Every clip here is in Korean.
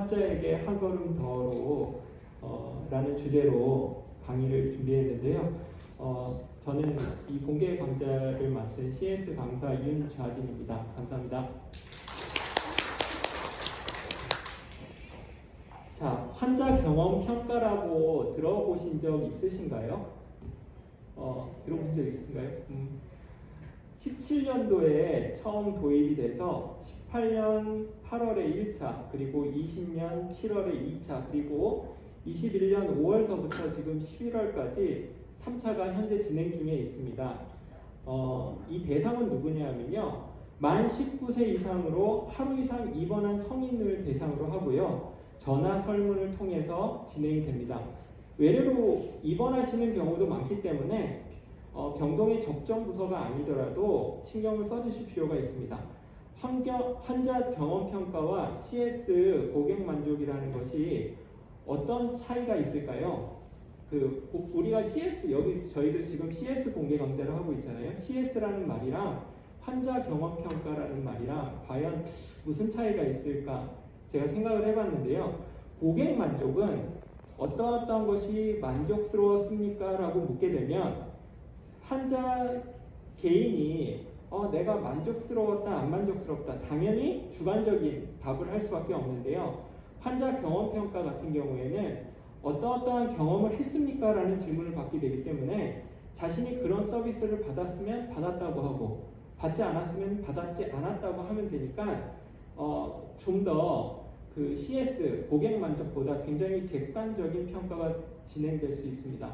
환자에게 한 걸음 더로 라는 주제로 강의를 준비했는데요. 저는 이 공개 강좌를 맡은 CS 강사 윤좌진입니다. 감사합니다. 자, 환자 경험 평가라고 들어보신 적 있으신가요? 들어보신 적 있으신가요? 17년도에 처음 도입이 돼서 18년 8월에 1차, 그리고 20년 7월에 2차, 그리고 21년 5월서부터 지금 11월까지 3차가 현재 진행 중에 있습니다. 이 대상은 누구냐면요. 만 19세 이상으로 하루 이상 입원한 성인을 대상으로 하고요. 전화 설문을 통해서 진행이 됩니다. 외래로 입원하시는 경우도 많기 때문에 병동의 적정 부서가 아니더라도 신경을 써주실 필요가 있습니다. 환자 경험 평가와 CS 고객 만족이라는 것이 어떤 차이가 있을까요? 우리가 CS, 여기 저희들 지금 CS 공개 강좌를 하고 있잖아요. CS라는 말이랑 환자 경험 평가라는 말이랑 과연 무슨 차이가 있을까? 제가 생각을 해봤는데요. 고객 만족은 어떤 것이 만족스러웠습니까? 라고 묻게 되면 환자 개인이 내가 만족스러웠다, 안 만족스럽다, 당연히 주관적인 답을 할 수밖에 없는데요. 환자 경험 평가 같은 경우에는 어떠한 경험을 했습니까? 라는 질문을 받게 되기 때문에 자신이 그런 서비스를 받았으면 받았다고 하고 받지 않았으면 받았지 않았다고 하면 되니까 좀 더 그 CS 고객 만족보다 굉장히 객관적인 평가가 진행될 수 있습니다.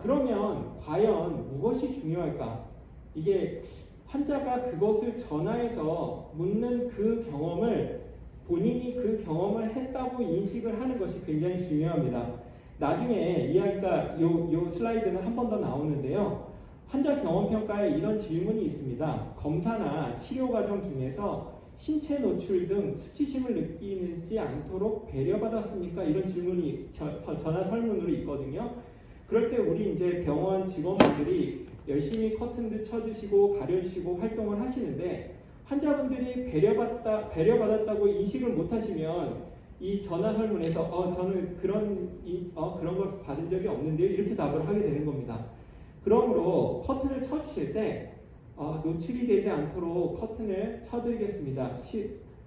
그러면 과연 무엇이 중요할까? 이게 환자가 그것을 전화해서 묻는 그 경험을 본인이 그 경험을 했다고 인식을 하는 것이 굉장히 중요합니다. 나중에 이야기가 요 슬라이드는 한 번 더 나오는데요. 환자 경험 평가에 이런 질문이 있습니다. 검사나 치료 과정 중에서 신체 노출 등 수치심을 느끼지 않도록 배려받았습니까? 이런 질문이 전화 설문으로 있거든요. 그럴 때 우리 이제 병원 직원분들이 열심히 커튼도 쳐주시고 가려주시고 활동을 하시는데 환자분들이 배려받았다고 인식을 못하시면 이 전화 설문에서 저는 그런 걸 받은 적이 없는데요. 이렇게 답을 하게 되는 겁니다. 그러므로 커튼을 쳐주실 때 노출이 되지 않도록 커튼을 쳐드리겠습니다.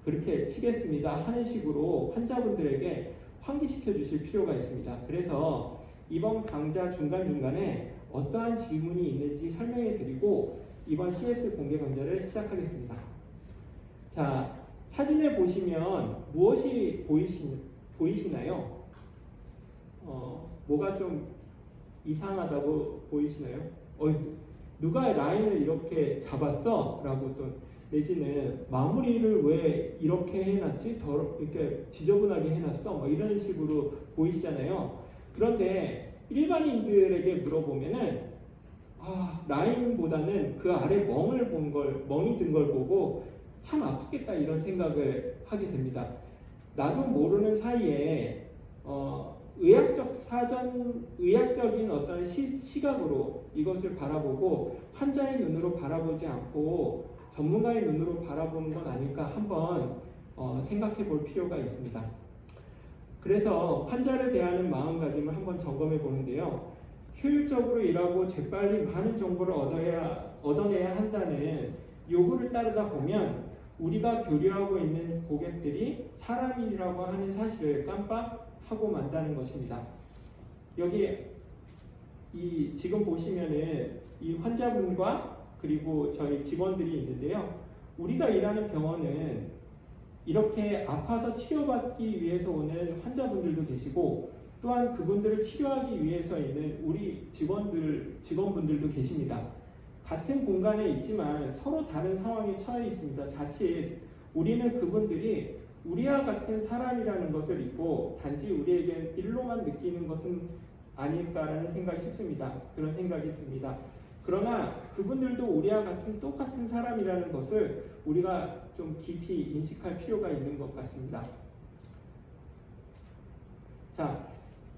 그렇게 치겠습니다. 하는 식으로 환자분들에게 환기시켜 주실 필요가 있습니다. 그래서 이번 강좌 중간중간에 어떠한 질문이 있는지 설명해 드리고 이번 CS 공개 강좌를 시작하겠습니다. 자, 사진에 보시면 무엇이 보이시나요? 뭐가 좀 이상하다고 보이시나요? 누가 라인을 이렇게 잡았어? 라고 또 내지는 마무리를 왜 이렇게 해놨지? 이렇게 지저분하게 해놨어? 뭐 이런 식으로 보이시잖아요. 그런데 일반인들에게 물어보면은 라인보다는 그 아래 멍이 든 걸 보고 참 아팠겠다 이런 생각을 하게 됩니다. 나도 모르는 사이에 의학적인 어떤 시각으로 이것을 바라보고 환자의 눈으로 바라보지 않고 전문가의 눈으로 바라보는 건 아닐까 한번 생각해 볼 필요가 있습니다. 그래서 환자를 대하는 마음가짐을 한번 점검해 보는데요. 효율적으로 일하고 재빨리 많은 정보를 얻어내야 한다는 요구를 따르다 보면 우리가 교류하고 있는 고객들이 사람이라고 하는 사실을 깜빡하고 만다는 것입니다. 여기 지금 보시면은 이 환자분과 그리고 저희 직원들이 있는데요. 우리가 일하는 병원은 이렇게 아파서 치료받기 위해서 오는 환자분들도 계시고 또한 그분들을 치료하기 위해서 있는 우리 직원분들도 계십니다. 같은 공간에 있지만 서로 다른 상황에 처해 있습니다. 자칫 우리는 그분들이 우리와 같은 사람이라는 것을 잊고 단지 우리에게 일로만 느끼는 것은 아닐까라는 생각이 싶습니다. 그런 생각이 듭니다. 그러나 그분들도 우리와 같은 똑같은 사람이라는 것을 우리가 좀 깊이 인식할 필요가 있는 것 같습니다. 자,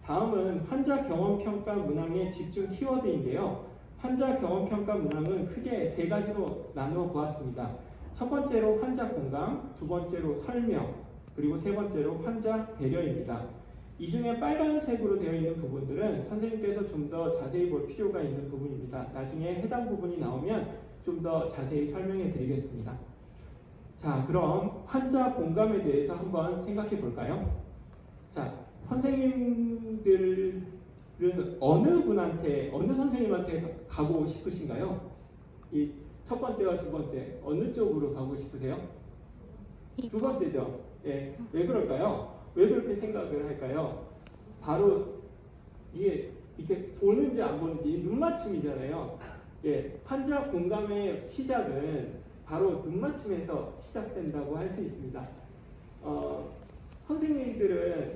다음은 환자 경험 평가 문항의 집중 키워드인데요. 환자 경험 평가 문항은 크게 세 가지로 나누어 보았습니다. 첫 번째로 환자 공감, 두 번째로 설명, 그리고 세 번째로 환자 배려입니다. 이 중에 빨간색으로 되어 있는 부분들은 선생님께서 좀 더 자세히 볼 필요가 있는 부분입니다. 나중에 해당 부분이 나오면 좀 더 자세히 설명해 드리겠습니다. 자, 그럼 환자 공감에 대해서 한번 생각해 볼까요? 자, 선생님들은 어느 분한테, 어느 선생님한테 가고 싶으신가요? 이 첫 번째와 두 번째, 어느 쪽으로 가고 싶으세요? 두 번째죠. 예, 왜 그럴까요? 왜 그렇게 생각을 할까요? 바로 이게 보는지 안 보는지 눈맞춤이잖아요. 예, 환자 공감의 시작은 바로 눈맞춤에서 시작된다고 할 수 있습니다. 선생님들은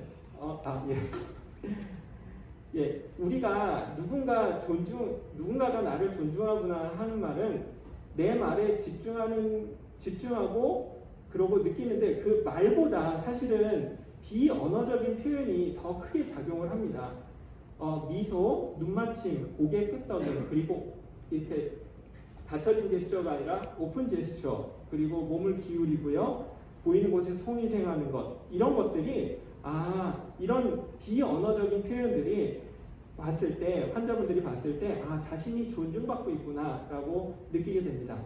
예, 우리가 누군가가 나를 존중하구나 하는 말은 내 말에 집중하고 그러고 느끼는데 그 말보다 사실은 비언어적인 표현이 더 크게 작용을 합니다. 미소, 눈맞춤, 고개 끄덕임, 그리고 이렇게 닫혀진 제스처가 아니라 오픈 제스처, 그리고 몸을 기울이고요, 보이는 곳에 손이 생하는 것, 이런 것들이 이런 비언어적인 표현들이 봤을 때, 환자분들이 봤을 때 자신이 존중받고 있구나라고 느끼게 됩니다.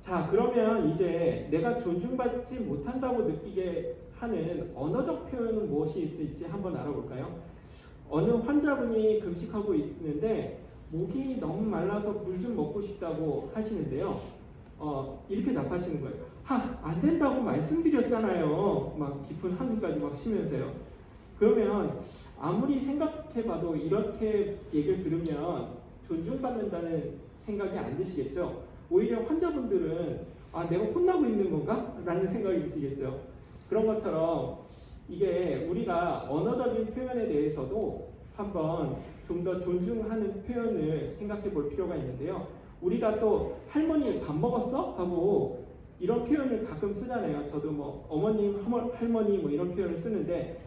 자, 그러면 이제 내가 존중받지 못한다고 느끼게 하는 언어적 표현은 무엇이 있을지 한번 알아볼까요? 어느 환자분이 금식하고 있는데 목이 너무 말라서 물 좀 먹고 싶다고 하시는데요. 이렇게 답하시는 거예요. 안 된다고 말씀드렸잖아요. 막 깊은 한숨까지 막 쉬면서요. 그러면 아무리 생각해봐도 이렇게 얘기를 들으면 존중받는다는 생각이 안 드시겠죠? 오히려 환자분들은 내가 혼나고 있는 건가? 라는 생각이 드시겠죠. 그런 것처럼 이게 우리가 언어적인 표현에 대해서도 한번 좀 더 존중하는 표현을 생각해 볼 필요가 있는데요. 우리가 또 할머니 밥 먹었어? 하고 이런 표현을 가끔 쓰잖아요. 저도 뭐 어머님, 할머니 뭐 이런 표현을 쓰는데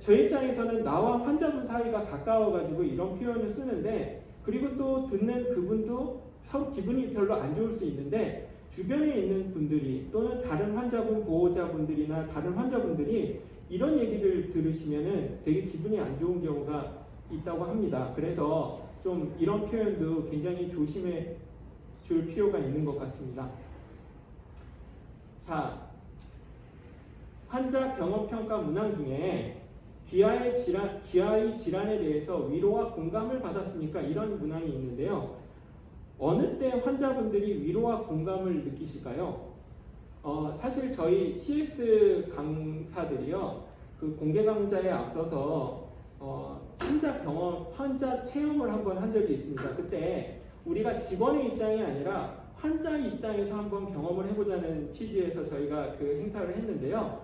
저 입장에서는 나와 환자분 사이가 가까워가지고 이런 표현을 쓰는데, 그리고 또 듣는 그분도 서로 기분이 별로 안 좋을 수 있는데 주변에 있는 분들이 또는 다른 환자분 보호자분들이나 다른 환자분들이 이런 얘기를 들으시면은 되게 기분이 안 좋은 경우가 있다고 합니다. 그래서 좀 이런 표현도 굉장히 조심해 줄 필요가 있는 것 같습니다. 자, 환자 경험평가 문항 중에 귀하의 질환에 대해서 위로와 공감을 받았으니까 이런 문항이 있는데요. 어느 때 환자분들이 위로와 공감을 느끼실까요? 사실 저희 CS 강사들이요, 그 공개 강좌에 앞서서 환자 체험을 한번 한 적이 있습니다. 그때 우리가 직원의 입장이 아니라 환자의 입장에서 한번 경험을 해보자는 취지에서 저희가 그 행사를 했는데요.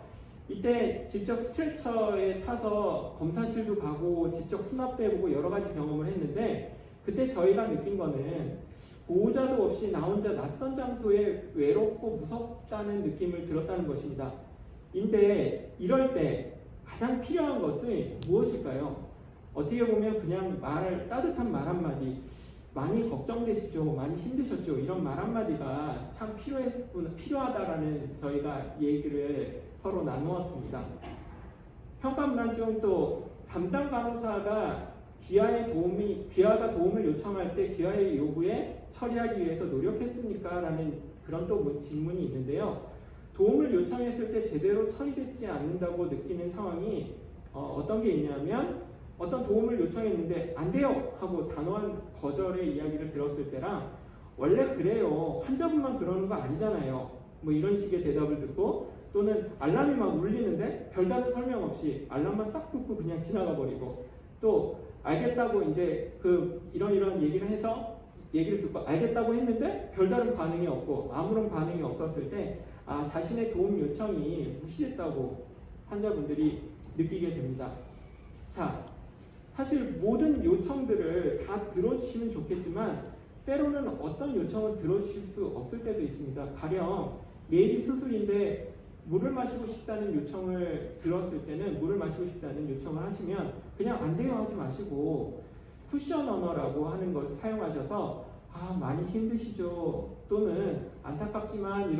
이때 직접 스트레처에 타서 검사실도 가고 직접 수납도 해보고 여러 가지 경험을 했는데, 그때 저희가 느낀 거는 보호자도 없이 나 혼자 낯선 장소에 외롭고 무섭다는 느낌을 들었다는 것입니다. 근데 이럴 때 가장 필요한 것은 무엇일까요? 어떻게 보면 그냥 따뜻한 말 한마디, 많이 걱정되시죠? 많이 힘드셨죠? 이런 말 한마디가 참 필요하다라는 저희가 얘기를 서로 나누었습니다. 평가문항 중 또 담당 간호사가 귀하가 도움을 요청할 때 귀하의 요구에 처리하기 위해서 노력했습니까? 라는 그런 또 질문이 있는데요. 도움을 요청했을 때 제대로 처리되지 않는다고 느끼는 상황이 어떤 게 있냐면, 어떤 도움을 요청했는데 안 돼요! 하고 단호한 거절의 이야기를 들었을 때랑, 원래 그래요, 환자분만 그러는 거 아니잖아요, 뭐 이런 식의 대답을 듣고, 또는 알람이 막 울리는데 별다른 설명 없이 알람만 딱 듣고 그냥 지나가 버리고, 또 알겠다고 이제 이런 얘기를 해서 얘기를 듣고 알겠다고 했는데 별다른 반응이 없고 아무런 반응이 없었을 때 자신의 도움 요청이 무시했다고 환자분들이 느끼게 됩니다. 자, 사실 모든 요청들을 다 들어주시면 좋겠지만 때로는 어떤 요청은 들어주실 수 없을 때도 있습니다. 가령 내일 수술인데 물을 마시고 싶다는 요청을 들었을 때는, 물을 마시고 싶다는 요청을 하시면 그냥 안 돼요 하지 마시고 쿠션 언어라고 하는 것을 사용하셔서 많이 힘드시죠? 또는 안타깝지만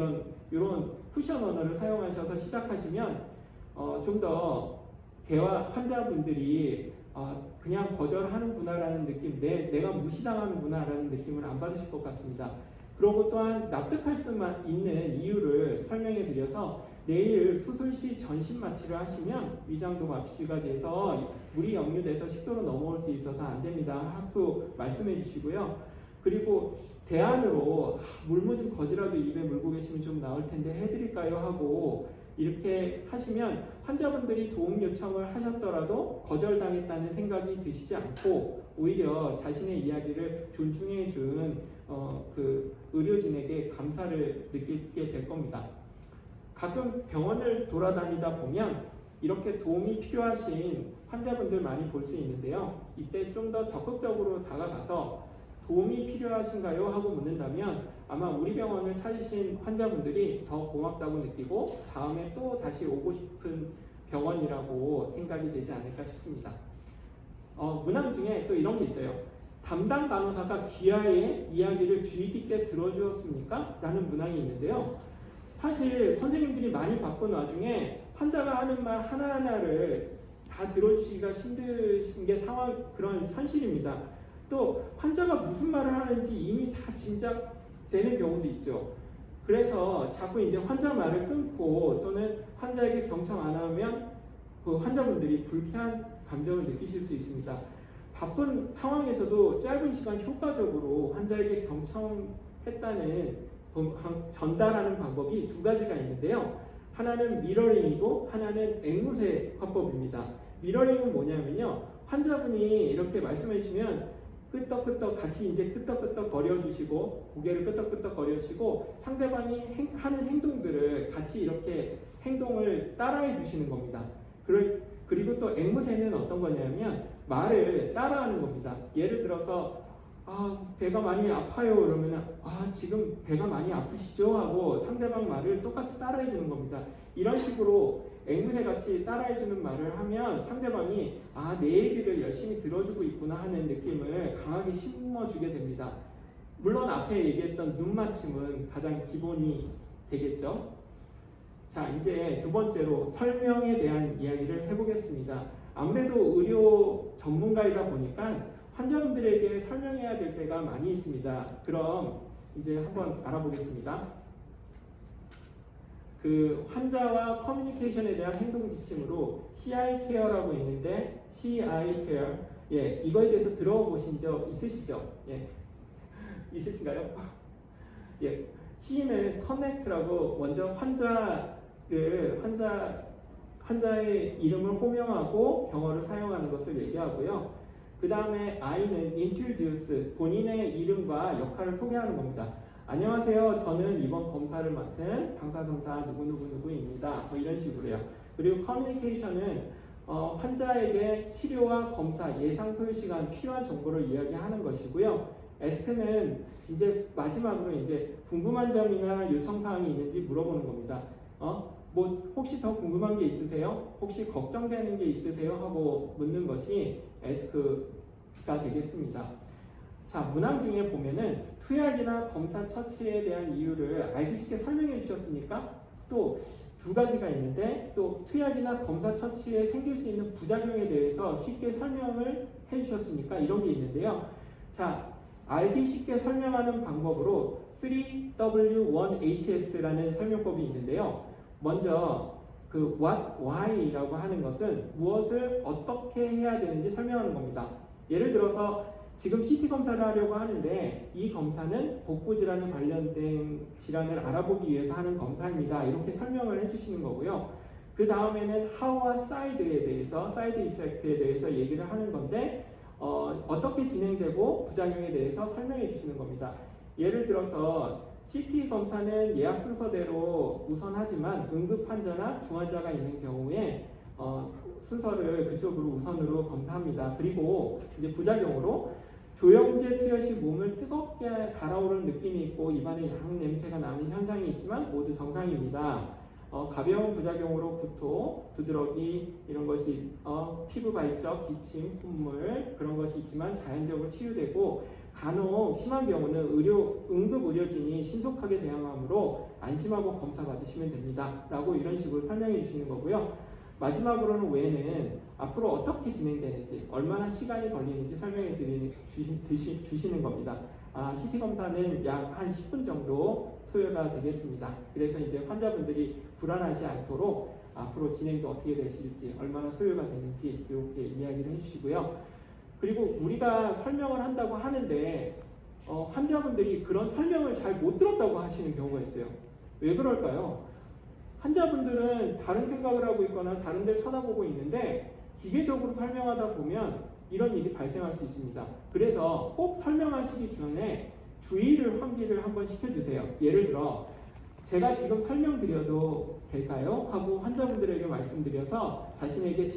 이런 쿠션 언어를 사용하셔서 시작하시면 좀 더 대화 환자분들이 그냥 거절하는구나라는 느낌, 내가 무시당하는구나라는 느낌을 안 받으실 것 같습니다. 그리고 또한 납득할 수만 있는 이유를 설명해 드려서 내일 수술 시 전신 마취를 하시면 위장도 마비가 돼서 물이 역류돼서 식도로 넘어올 수 있어서 안 됩니다. 하고 말씀해 주시고요. 그리고 대안으로 물 묻은 거지라도 입에 물고 계시면 좀 나을 텐데 해드릴까요? 하고 이렇게 하시면 환자분들이 도움 요청을 하셨더라도 거절당했다는 생각이 드시지 않고 오히려 자신의 이야기를 존중해 준 그 의료진에게 감사를 느끼게 될 겁니다. 가끔 병원을 돌아다니다 보면 이렇게 도움이 필요하신 환자분들 많이 볼 수 있는데요. 이때 좀 더 적극적으로 다가가서 도움이 필요하신가요? 하고 묻는다면 아마 우리 병원을 찾으신 환자분들이 더 고맙다고 느끼고 다음에 또 다시 오고 싶은 병원이라고 생각이 되지 않을까 싶습니다. 문항 중에 또 이런 게 있어요. 담당 간호사가 귀하의 이야기를 주의 깊게 들어주었습니까? 라는 문항이 있는데요. 사실 선생님들이 많이 바쁜 와중에 환자가 하는 말 하나하나를 다 들어주시기가 힘드신 게 그런 현실입니다. 또 환자가 무슨 말을 하는지 이미 다 짐작되는 경우도 있죠. 그래서 자꾸 이제 환자 말을 끊고 또는 환자에게 경청 안 하면 그 환자분들이 불쾌한 감정을 느끼실 수 있습니다. 바쁜 상황에서도 짧은 시간 효과적으로 환자에게 경청했다는 전달하는 방법이 두 가지가 있는데요. 하나는 미러링이고 하나는 앵무새 화법입니다. 미러링은 뭐냐면요. 환자분이 이렇게 말씀해 주시면 끄떡끄떡 같이 이제 끄떡끄떡 거려주시고 고개를 끄떡끄떡 거려주시고 상대방이 하는 행동들을 같이 이렇게 행동을 따라해 주시는 겁니다. 그리고 또 앵무새는 어떤 거냐면 말을 따라하는 겁니다. 예를 들어서 배가 많이 아파요 그러면 지금 배가 많이 아프시죠? 하고 상대방 말을 똑같이 따라해 주는 겁니다. 이런 식으로 앵무새같이 따라해 주는 말을 하면 상대방이 내 얘기를 열심히 들어주고 있구나 하는 느낌을 강하게 심어주게 됩니다. 물론 앞에 얘기했던 눈 맞춤은 가장 기본이 되겠죠. 자, 이제 두 번째로 설명에 대한 이야기를 해보겠습니다. 아무래도 의료 전문가이다 보니까 환자분들에게 설명해야 될 때가 많이 있습니다. 그럼 이제 한번 알아보겠습니다. 그 환자와 커뮤니케이션에 대한 행동 지침으로 CI 케어라고 있는데 CI 케어, 이거에 대해서 들어보신 적 있으시죠? 있으신가요? C는 connect라고 먼저 환자의 이름을 호명하고 경어를 사용하는 것을 얘기하고요. 그 다음에 I는 introduce, 본인의 이름과 역할을 소개하는 겁니다. 안녕하세요. 저는 이번 검사를 맡은 당사자사 누구누구누구입니다. 이런 식으로요. 그리고 communication은 환자에게 치료와 검사, 예상 소요 시간, 필요한 정보를 이야기하는 것이고요. ask는 이제 마지막으로 이제 궁금한 점이나 요청 사항이 있는지 물어보는 겁니다. 혹시 더 궁금한 게 있으세요? 혹시 걱정되는 게 있으세요? 하고 묻는 것이 ask가 되겠습니다. 자, 문항 중에 보면은 투약이나 검사 처치에 대한 이유를 알기 쉽게 설명해 주셨습니까? 또 두 가지가 있는데 또 투약이나 검사 처치에 생길 수 있는 부작용에 대해서 쉽게 설명을 해 주셨습니까? 이런 게 있는데요. 자, 알기 쉽게 설명하는 방법으로 3W1HS라는 설명법이 있는데요. 먼저 그 what, why라고 하는 것은 무엇을 어떻게 해야 되는지 설명하는 겁니다. 예를 들어서 지금 CT 검사를 하려고 하는데 이 검사는 복부 질환에 관련된 질환을 알아보기 위해서 하는 검사입니다. 이렇게 설명을 해주시는 거고요. 그 다음에는 how와 side에 대해서, side effect에 대해서 얘기를 하는 건데 어떻게 진행되고 부작용에 대해서 설명해 주시는 겁니다. 예를 들어서 CT 검사는 예약 순서대로 우선하지만 응급 환자나 중환자가 있는 경우에 순서를 그쪽으로 우선으로 검사합니다. 그리고 이제 부작용으로 조영제 투여 시 몸을 뜨겁게 달아오르는 느낌이 있고 입안에 양 냄새가 나는 현상이 있지만 모두 정상입니다. 가벼운 부작용으로 구토, 두드러기 이런 것이 피부 발적, 기침, 콧물 그런 것이 있지만 자연적으로 치유되고 간혹 심한 경우는 응급 의료진이 신속하게 대응하므로 안심하고 검사 받으시면 됩니다. 라고 이런 식으로 설명해 주시는 거고요. 마지막으로는 외에는 앞으로 어떻게 진행되는지, 얼마나 시간이 걸리는지 설명해 주시는 겁니다. CT 검사는 약 한 10분 정도 소요가 되겠습니다. 그래서 이제 환자분들이 불안하지 않도록 앞으로 진행도 어떻게 되실지, 얼마나 소요가 되는지 이렇게 이야기를 해주시고요. 그리고 우리가 설명을 한다고 하는데 환자분들이 그런 설명을 잘 못 들었다고 하시는 경우가 있어요. 왜 그럴까요? 환자분들은 다른 생각을 하고 있거나 다른 데를 쳐다보고 있는데 기계적으로 설명하다 보면 이런 일이 발생할 수 있습니다. 그래서 꼭 설명하시기 전에 주의를 환기를 한번 시켜주세요. 예를 들어 제가 지금 설명드려도 될까요? 하고 환자분들에게 말씀드려서 자신에게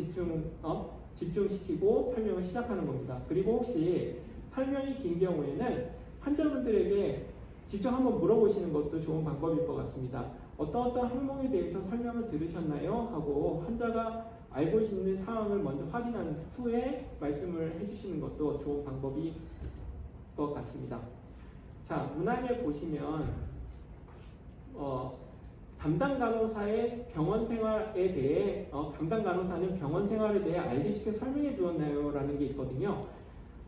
집중시키고 설명을 시작하는 겁니다. 그리고 혹시 설명이 긴 경우에는 환자분들에게 직접 한번 물어보시는 것도 좋은 방법일 것 같습니다. 어떤 항목에 대해서 설명을 들으셨나요? 하고 환자가 알고 있는 상황을 먼저 확인한 후에 말씀을 해주시는 것도 좋은 방법일 것 같습니다. 자, 문항에 보시면 담당 간호사의 병원 생활에 대해 담당 간호사는 병원 생활에 대해 알기 쉽게 설명해 주었나요? 라는 게 있거든요.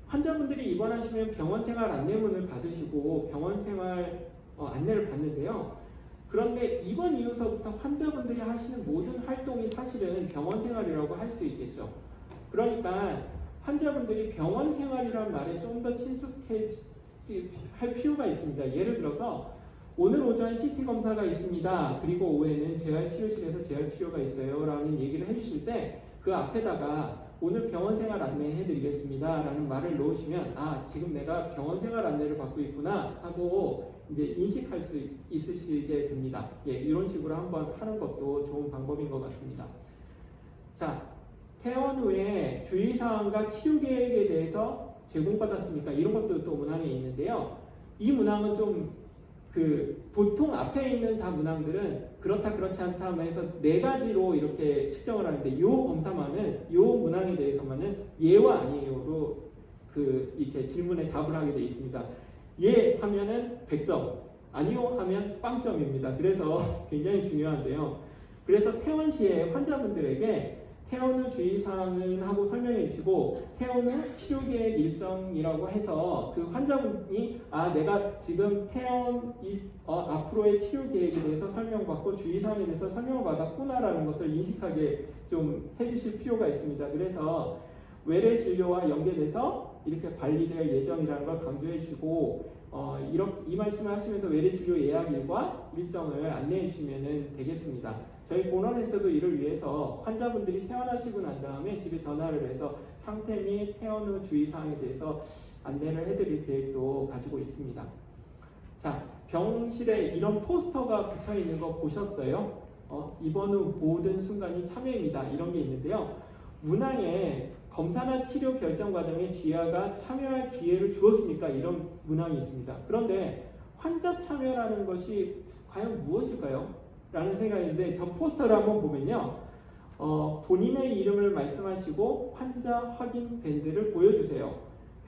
환자분들이 입원하시면 병원 생활 안내문을 받으시고 병원 생활 안내를 받는데요. 그런데 입원 이후서부터 환자분들이 하시는 모든 활동이 사실은 병원 생활이라고 할 수 있겠죠. 그러니까 환자분들이 병원 생활이란 말에 좀 더 친숙할 필요가 있습니다. 예를 들어서 오늘 오전 CT 검사가 있습니다. 그리고 오후에는 재활치료실에서 재활치료가 있어요. 라는 얘기를 해주실 때 그 앞에다가 오늘 병원 생활 안내해드리겠습니다. 라는 말을 넣으시면 지금 내가 병원 생활 안내를 받고 있구나 하고 이제 인식할 수 있으시게 됩니다. 이런 식으로 한번 하는 것도 좋은 방법인 것 같습니다. 자, 퇴원 후에 주의사항과 치료 계획에 대해서 제공받았습니까? 이런 것도 또 문항에 있는데요. 이 문항은 좀 보통 앞에 있는 다 문항들은 그렇다 그렇지 않다 해서 4가지로 이렇게 측정을 하는데 이 검사만은 이 문항에 대해서만은 예와 아니에요로 이렇게 질문에 답을 하게 되어 있습니다. 예 하면은 100점, 아니요 하면 0점입니다. 그래서 굉장히 중요한데요. 그래서 퇴원 시에 환자분들에게 퇴원 후 주의사항은 하고 설명해 주시고 퇴원 후 치료계획 일정이라고 해서 그 환자분이 내가 지금 퇴원 앞으로의 치료계획에 대해서 설명받고 주의사항에 대해서 설명을 받았구나 라는 것을 인식하게 좀 해주실 필요가 있습니다. 그래서 외래 진료와 연계돼서 이렇게 관리될 예정이라는 걸 강조해 주시고 이 말씀을 하시면서 외래 진료 예약일과 일정을 안내해 주시면 되겠습니다. 저희 본원에서도 이를 위해서 환자분들이 퇴원하시고 난 다음에 집에 전화를 해서 상태 및 퇴원 후 주의사항에 대해서 안내를 해드릴 계획도 가지고 있습니다. 자, 병실에 이런 포스터가 붙어 있는 거 보셨어요? 입원 후 모든 순간이 참여입니다. 이런 게 있는데요. 문항에 검사나 치료 결정 과정에 지하가 참여할 기회를 주었습니까? 이런 문항이 있습니다. 그런데 환자 참여라는 것이 과연 무엇일까요? 라는 생각인데 저 포스터를 한번 보면요. 본인의 이름을 말씀하시고 환자 확인 밴드를 보여주세요.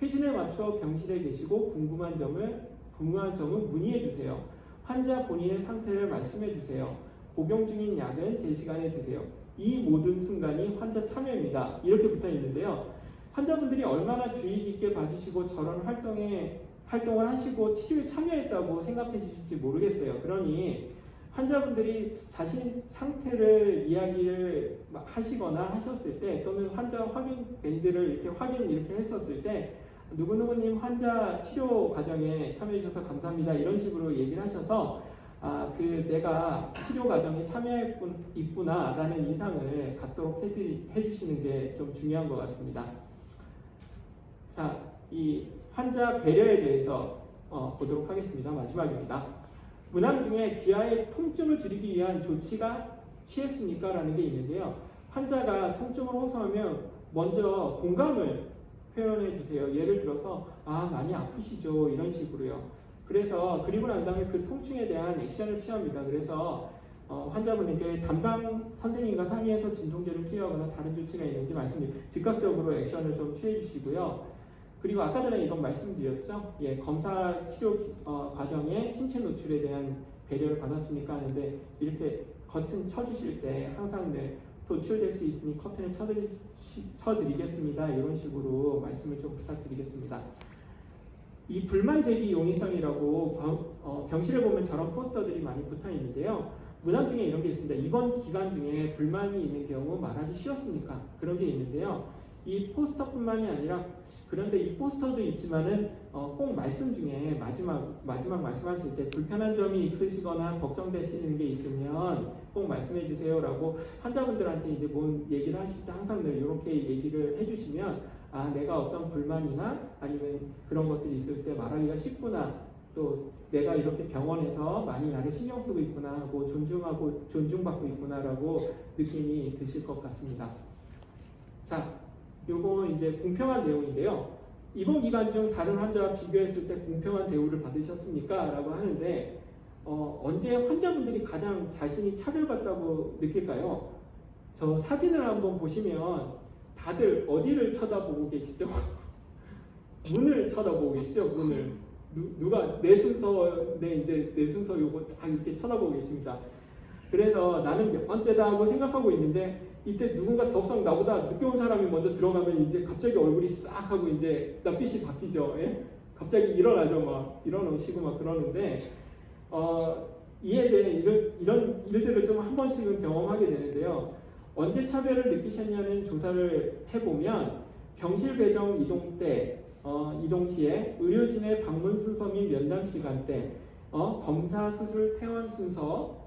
회진에 맞춰 병실에 계시고 궁금한 점은 문의해 주세요. 환자 본인의 상태를 말씀해 주세요. 복용 중인 약은 제 시간에 드세요. 이 모든 순간이 환자 참여입니다. 이렇게 붙어 있는데요. 환자분들이 얼마나 주의 깊게 봐주시고 저런 활동을 하시고 치료에 참여했다고 생각해 주실지 모르겠어요. 그러니 환자분들이 자신 상태를 이야기를 하시거나 하셨을 때 또는 환자 확인 밴드를 이렇게 했었을 때 누구누구님 환자 치료 과정에 참여해 주셔서 감사합니다. 이런 식으로 얘기를 하셔서 내가 치료 과정에 참여했구나 라는 인상을 갖도록 해주시는 게 좀 중요한 것 같습니다. 자, 이 환자 배려에 대해서 보도록 하겠습니다. 마지막입니다. 문항 중에 귀하의 통증을 줄이기 위한 조치가 취했습니까? 라는 게 있는데요. 환자가 통증을 호소하면 먼저 공감을 표현해 주세요. 예를 들어서 많이 아프시죠? 이런 식으로요. 그리고 난 다음에 그 통증에 대한 액션을 취합니다. 그래서 환자분에게 담당 선생님과 상의해서 진통제를 투여하거나 다른 조치가 있는지 즉각적으로 액션을 좀 취해 주시고요. 그리고 아까 전에 이건 말씀드렸죠. 예, 검사 치료 과정에 신체 노출에 대한 배려를 받았습니까 하는데 이렇게 커튼 쳐주실 때 항상 네, 노출될 수 있으니 커튼을 쳐드리겠습니다. 이런 식으로 말씀을 좀 부탁드리겠습니다. 이 불만 제기 용이성이라고 병실에 보면 저런 포스터들이 많이 붙어 있는데요. 문항 중에 이런 게 있습니다. 이번 기간 중에 불만이 있는 경우 말하기 쉬웠습니까? 그런 게 있는데요. 이 포스터뿐만이 아니라 그런데 이 포스터도 있지만은 꼭 말씀 중에 마지막 말씀하실 때 불편한 점이 있으시거나 걱정되시는 게 있으면 꼭 말씀해 주세요라고 환자분들한테 이제 뭔 얘기를 하실 때 항상 늘 이렇게 얘기를 해주시면 아 내가 어떤 불만이나 아니면 그런 것들이 있을 때 말하기가 쉽구나 또 내가 이렇게 병원에서 많이 나를 신경 쓰고 있구나 하고 존중받고 있구나라고 느낌이 드실 것 같습니다. 자, 요거 이제 공평한 내용인데요. 이번 기간 중 다른 환자와 비교했을 때 공평한 대우를 받으셨습니까? 라고 하는데 언제 환자분들이 가장 자신이 차별받다고 느낄까요? 저 사진을 한번 보시면 다들 어디를 쳐다보고 계시죠? 문을 쳐다보고 계시죠? 문을. 누가 내 순서 요거 다 이렇게 쳐다보고 계십니다. 그래서 나는 몇 번째다 하고 생각하고 있는데 이때 누군가 덥석 나보다 늦게 온 사람이 먼저 들어가면 이제 갑자기 얼굴이 싹 하고 이제 낯빛이 바뀌죠. 예? 갑자기 일어나죠. 막 일어나시고 막 그러는데 이에 대해 이런 일들을 좀 한 번씩은 경험하게 되는데요. 언제 차별을 느끼셨냐는 조사를 해보면 병실 배정 이동 때 이동 시에 의료진의 방문 순서 및 면담 시간대 검사, 수술, 퇴원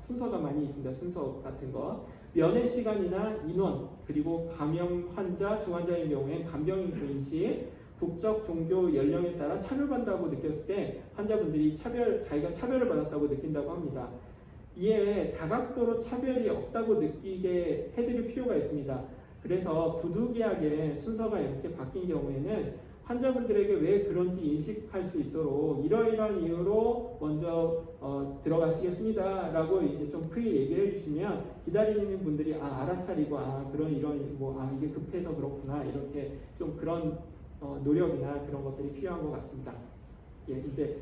순서가 많이 있습니다. 순서 같은 거. 면회 시간이나 인원, 그리고 감염 환자, 중환자인 경우에 간병인 부인 시 국적, 종교, 연령에 따라 차별받는다고 느꼈을 때 환자분들이 자기가 차별을 받았다고 느낀다고 합니다. 이에 다각도로 차별이 없다고 느끼게 해드릴 필요가 있습니다. 그래서 부득이하게 순서가 이렇게 바뀐 경우에는 환자분들에게 왜 그런지 인식할 수 있도록 이러이러한 이유로 먼저 들어가시겠습니다 라고 이제 좀 크게 얘기해 주시면 기다리는 분들이 알아차리고 그런 이런 이게 급해서 그렇구나 이렇게 좀 그런 노력이나 그런 것들이 필요한 것 같습니다. 예, 이제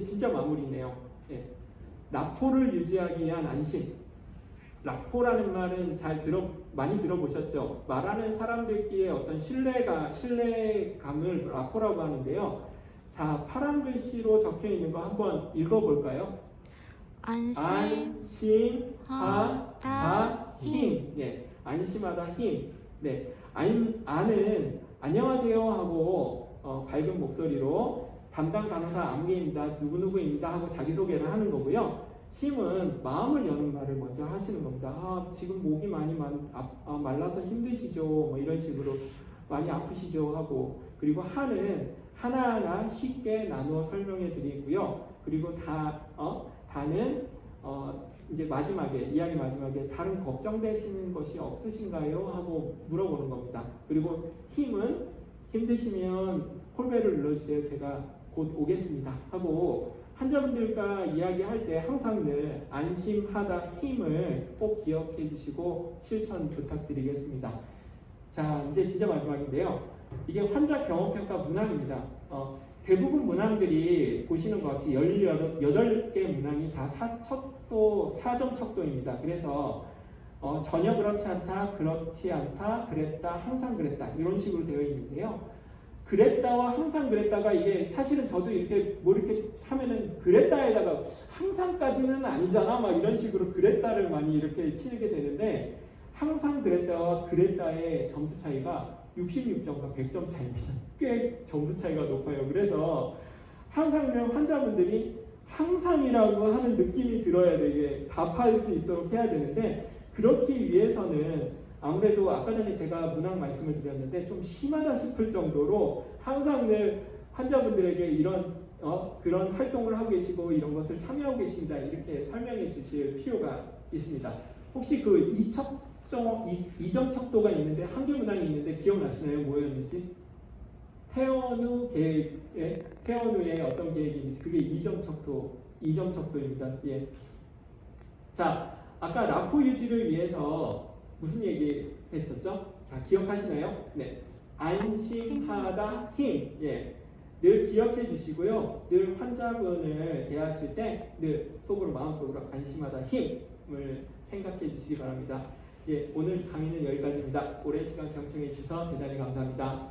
진짜 마무리네요. 예, 라포를 유지하기 위한 안심. 라포라는 말은 많이 들어보셨죠? 말하는 사람들끼리의 어떤 신뢰감을 라포라고 하는데요. 자, 파란 글씨로 적혀 있는 거 한번 읽어볼까요? 안심하다 힘. 예, 안심하다 힘. 네, 안은 안녕하세요 하고 밝은 목소리로 담당 간호사 아무개입니다. 누구누구입니다 하고 자기소개를 하는 거고요. 심은 마음을 여는 말을 먼저 하시는 겁니다. 지금 목이 많이 말라서 힘드시죠? 뭐 이런 식으로 많이 아프시죠? 하고 그리고 하는 하나하나 쉽게 나누어 설명해 드리고요. 그리고 다는 이제 이야기 마지막에 다른 걱정되시는 것이 없으신가요? 하고 물어보는 겁니다. 그리고 힘은 힘드시면 콜벨을 눌러주세요. 제가 곧 오겠습니다. 하고 환자분들과 이야기할 때 항상 늘 안심하다 힘을 꼭 기억해 주시고 실천 부탁드리겠습니다. 자, 이제 진짜 마지막인데요. 이게 환자 경험평가 문항입니다. 대부분 문항들이 보시는 것 같이 18개 문항이 다 4점 척도입니다. 그래서 전혀 그렇지 않다, 그렇지 않다, 그랬다, 항상 그랬다 이런 식으로 되어 있는데요. 그랬다와 항상 그랬다가 이게 사실은 저도 이렇게 하면은 그랬다에다가 항상까지는 아니잖아 막 이런 식으로 그랬다를 많이 이렇게 치게 되는데 항상 그랬다와 그랬다의 점수 차이가 66점과 100점 차이입니다. 꽤 점수 차이가 높아요. 그래서 항상 환자분들이 항상이라고 하는 느낌이 들어야 되게 답할 수 있도록 해야 되는데 그렇기 위해서는 아무래도 아까 전에 제가 문항 말씀을 드렸는데 좀 심하다 싶을 정도로 항상 늘 환자분들에게 이런 그런 활동을 하고 계시고 이런 것을 참여하고 계십니다. 이렇게 설명해 주실 필요가 있습니다. 혹시 그 이전 척도가 있는데 한개 문항이 있는데 기억나시나요? 뭐였는지? 퇴원 후에 어떤 계획이 있는지 그게 2점 척도입니다. 예. 자, 아까 라포 유지를 위해서 무슨 얘기 했었죠? 자, 기억하시나요? 네. 안심하다 힘. 예. 늘 기억해 주시고요. 늘 환자분을 대하실 때 늘 속으로 마음속으로 안심하다 힘을 생각해 주시기 바랍니다. 예, 오늘 강의는 여기까지입니다. 오랜 시간 경청해 주셔서 대단히 감사합니다.